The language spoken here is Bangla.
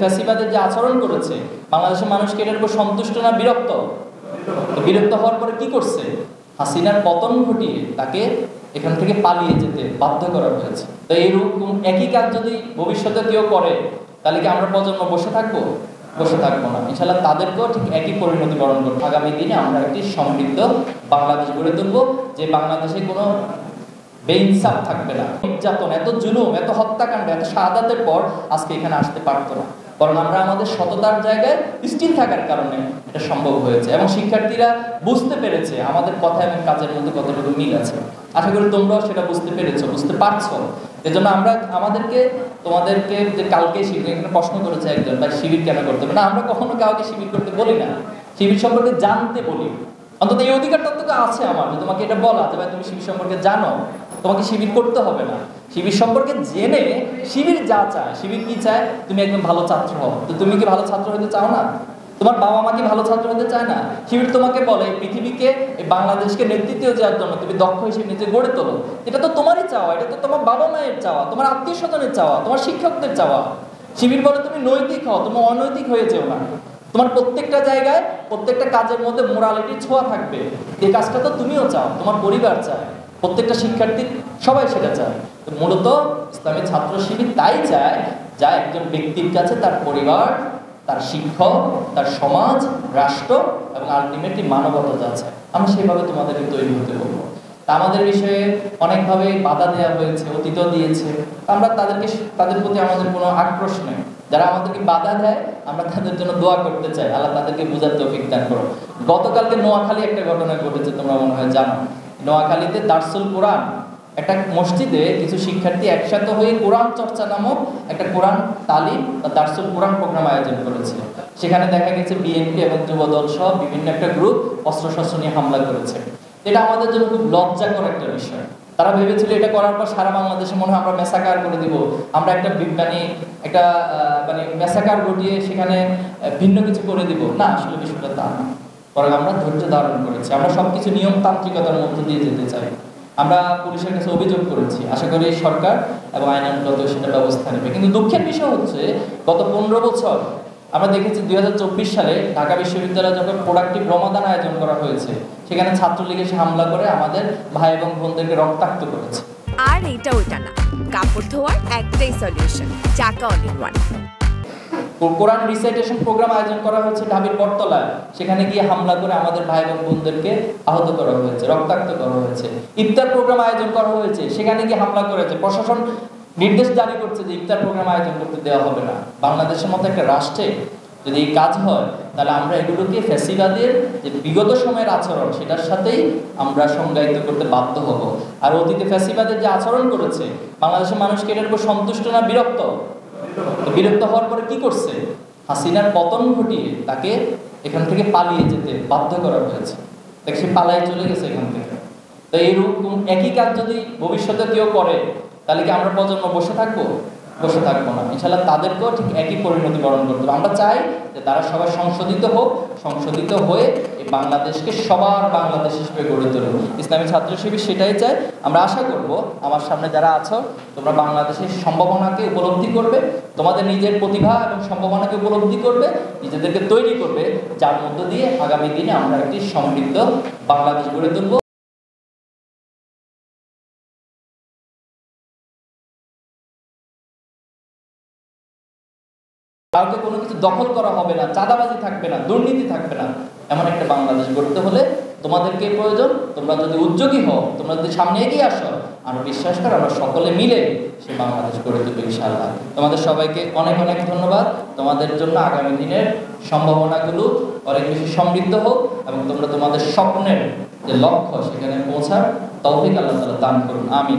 ফ্যাসিবাদের যে আচরণ করেছে, বাংলাদেশের মানুষকে এটার উপর সন্তুষ্ট না বিরক্ত? বিরক্ত হওয়ার পরে কি করছে? হাসিনার পতন ঘটিয়ে তাকে এখান থেকে পালিয়ে যেতে বাধ্য করা হয়েছে। তো এইরকম একই কাজ যদি ভবিষ্যতে কেউ করে, তাহলে কি আমরা প্রজন্ম বসে থাকবো? বসে থাকবো না। ইনশাআল্লাহ তাদেরকেও ঠিক একই পরিণতি বরণ করবো। আগামী দিনে আমরা একটি সমৃদ্ধ বাংলাদেশ গড়ে তুলবো, যে বাংলাদেশে কোনো বেইনসাফ থাকবে না। নির্যাতন, এত জুলুম, এত হত্যাকাণ্ড, এত শাহাদাতের পর আজকে এখানে আসতে পারতো না, বরং আমরা আমাদের সততার জায়গায় স্থির থাকার কারণে এটা সম্ভব হয়েছে। এবং শিক্ষার্থীরা বুঝতে পেরেছে আমাদের কথা এবং কাজের মধ্যে কতটুকু মিল আছে। আশা করি তোমরাও সেটা বুঝতে পেরেছো, বুঝতে পারছো। এজন্য আমরা তোমাদেরকে যে কালকে শিবির প্রশ্ন করেছে একজন, ভাই শিবির কেন করতে হবে না? আমরা কখনো কাউকে শিবির করতে বলি না, শিবির সম্পর্কে জানতে বলি। অন্তত এই অধিকারটা তো আছে আমার, যে তোমাকে এটা বলা যে ভাই তুমি শিবির সম্পর্কে জানো, তোমাকে শিবির করতে হবে না। শিবির সম্পর্কে জেনে শিবির যা চায়, শিবির কি চায়, তুমি একদম ভালো ছাত্র হও। তো তুমি কি ভালো ছাত্র হতে চাও না? তোমার বাবা মা কি ভালো ছাত্র হতে চায় না? শিবির তোমাকে বলে পৃথিবীকে, এই বাংলাদেশকে নেতৃত্ব দেওয়ার জন্য তুমি দক্ষ হিসেবে নিজে গড়ে তোলো। এটা তো তোমারই চাওয়া, এটা তো তোমার বাবা মায়ের চাওয়া, তোমার আত্মীয় স্বজনের চাওয়া, তোমার শিক্ষকদের চাওয়া। শিবির বলে তুমি নৈতিক হও, তুমি অনৈতিক হয়ে যেও না। তোমার প্রত্যেকটা জায়গায়, প্রত্যেকটা কাজের মধ্যে মোরালিটির ছোঁয়া থাকবে। এই কাজটা তো তুমিও চাও, তোমার পরিবার চায়, প্রত্যেকটা শিক্ষার্থী সবাই সেটা চায়। তো মূলত ইসলামী ছাত্র শিবির তাই চায়, যা একজন ব্যক্তির কাছে তার পরিবার, তার শিক্ষক, তার সমাজ, রাষ্ট্র এবং আলটিমেটলি মানবতা যা চায়। আমরা সেভাবে তোমাদেরকে তৈরি হতে বলবো। তা আমাদের বিষয়ে অনেকভাবে বাধা দেওয়া হয়েছে, অতীত দিয়েছে। আমরা তাদের প্রতি আমাদের কোনো আক্রোশ নেই। যারা আমাদেরকে বাধা দেয়, আমরা তাদের জন্য দোয়া করতে চাই, আল্লাহ তাদেরকে বুঝার তৌফিক দান করো। গতকালকে নোয়াখালী একটা ঘটনা ঘটেছে, তোমরা মনে হয় জানো। নোয়াখালীতে দারসুল কোরআন, একটা মসজিদে কিছু শিক্ষার্থী একসাথে হয়ে কোরআন চর্চা নামক একটা কোরআন তালিম বা দারসুল কোরআন প্রোগ্রাম আয়োজন করেছে। সেখানে দেখা গেছে বিএনপি এবং যুবদল সহ বিভিন্ন একটা গ্রুপ অস্ত্রশস্ত্র নিয়ে হামলা করেছে। এটা আমাদের জন্য খুব লজ্জাকর একটা বিষয়। তারা ভেবেছিল এটা করার পর সারা বাংলাদেশে মনে হয় আমরা মেসাকার করে দিব, আমরা একটা মেসাকার ঘটিয়ে সেখানে ভিন্ন কিছু করে দিব। না, আসলে বিষয়টা তা না। বরং আমরা ধৈর্য ধারণ করেছি। আমরা সবকিছু নিয়মতান্ত্রিকতার মধ্যে দিয়ে যেতে চাই। আমরা পুলিশের কাছে অভিযোগ করেছি, আশা করি সরকার এবং আইনানুগত সেটা ব্যবস্থা নেবে। কিন্তু দুঃখের বিষয় হচ্ছে, গত 15 বছর আমরা দেখেছি 2024 সালে ঢাকা বিশ্ববিদ্যালয়ে যখন প্রোডাক্টিভ রমাদান আয়োজন করা হয়েছে, সেখানে ছাত্রলীগ এসে হামলা করে আমাদের ভাই এবং বোনদেরকে রক্তাক্ত করেছে। আর এটা ওইটা না, কাপড় ধোয়ার একটাই solution, Chaka all in one. Quran recitation program আয়োজন করা হয়েছে ঢাবির বটতলায়, সেখানে গিয়ে হামলা করে আমাদের ভাই এবং বোনদেরকে আহত করা হয়েছে, রক্তাক্ত করা হয়েছে। ইফতার প্রোগ্রাম আয়োজন করা হয়েছে, সেখানে গিয়ে হামলা করেছে। প্রশাসন নির্দেশ জারি করছে যে ইফতার প্রোগ্রাম আয়োজন করতে দেওয়া হবে না। বাংলাদেশের মতো একটা রাষ্ট্রে যদি এই কাজ হয়, তাহলে আমরা এগুলোকে ফ্যাসিবাদের যে বিগত সময়ের আচরণ, সেটার সাথেই আমরা সংজ্ঞায়িত করতে বাধ্য হব। আর অতীতে ফ্যাসিবাদের যে আচরণ করেছে, বাংলাদেশের মানুষকে এটার উপর সন্তুষ্ট না বিরক্ত? বিরক্ত হওয়ার পরে কি করছে? হাসিনার পতন ঘটিয়ে তাকে এখান থেকে পালিয়ে যেতে বাধ্য করা হয়েছে। সে পালাই চলে গেছে এখান থেকে। তো এইরকম একই কাজ যদি ভবিষ্যতে কেউ করে, তাহলে কি আমরা প্রজন্ম বসে থাকবো? বসে থাকবো না। ইনশাআল্লাহ তাদেরকেও ঠিক একই পরিণতি বরণ করতে হবে। আমরা চাই যে তারা সবাই সংশোধিত হোক, সংশোধিত হয়ে এই বাংলাদেশকে সবার বাংলাদেশ হিসেবে গড়ে তুলুক। ইসলামী ছাত্র শিবির সেটাই চাই। আমরা আশা করব আমার সামনে যারা আছো, তোমরা বাংলাদেশের সম্ভাবনাকে উপলব্ধি করবে, তোমাদের নিজের প্রতিভা এবং সম্ভাবনাকে উপলব্ধি করবে, নিজেদেরকে তৈরি করবে, যার মধ্য দিয়ে আগামী দিনে আমরা একটি সমৃদ্ধ বাংলাদেশ গড়ে তুলব। কাউকে কোনো কিছু দখল করা হবে না, চাঁদাবাজি থাকবে না, দুর্নীতি থাকবে না। এমন একটা বাংলাদেশ গড়তে হলে তোমাদেরকে প্রয়োজন। তোমরা যদি উদ্যোগী হও, তোমরা যদি সামনে এগিয়ে আসো, আমরা বিশ্বাস করি আমরা সকলে মিলে সে বাংলাদেশ গড়ে তুলব ইনশাআল্লাহ। তোমাদের সবাইকে অনেক অনেক ধন্যবাদ। তোমাদের জন্য আগামী দিনের সম্ভাবনাগুলো অনেক বেশি সমৃদ্ধ হোক এবং তোমরা তোমাদের স্বপ্নের যে লক্ষ্য সেখানে পৌঁছার তৌফিক আল্লাহ তাআলা দান করুন। আমিন।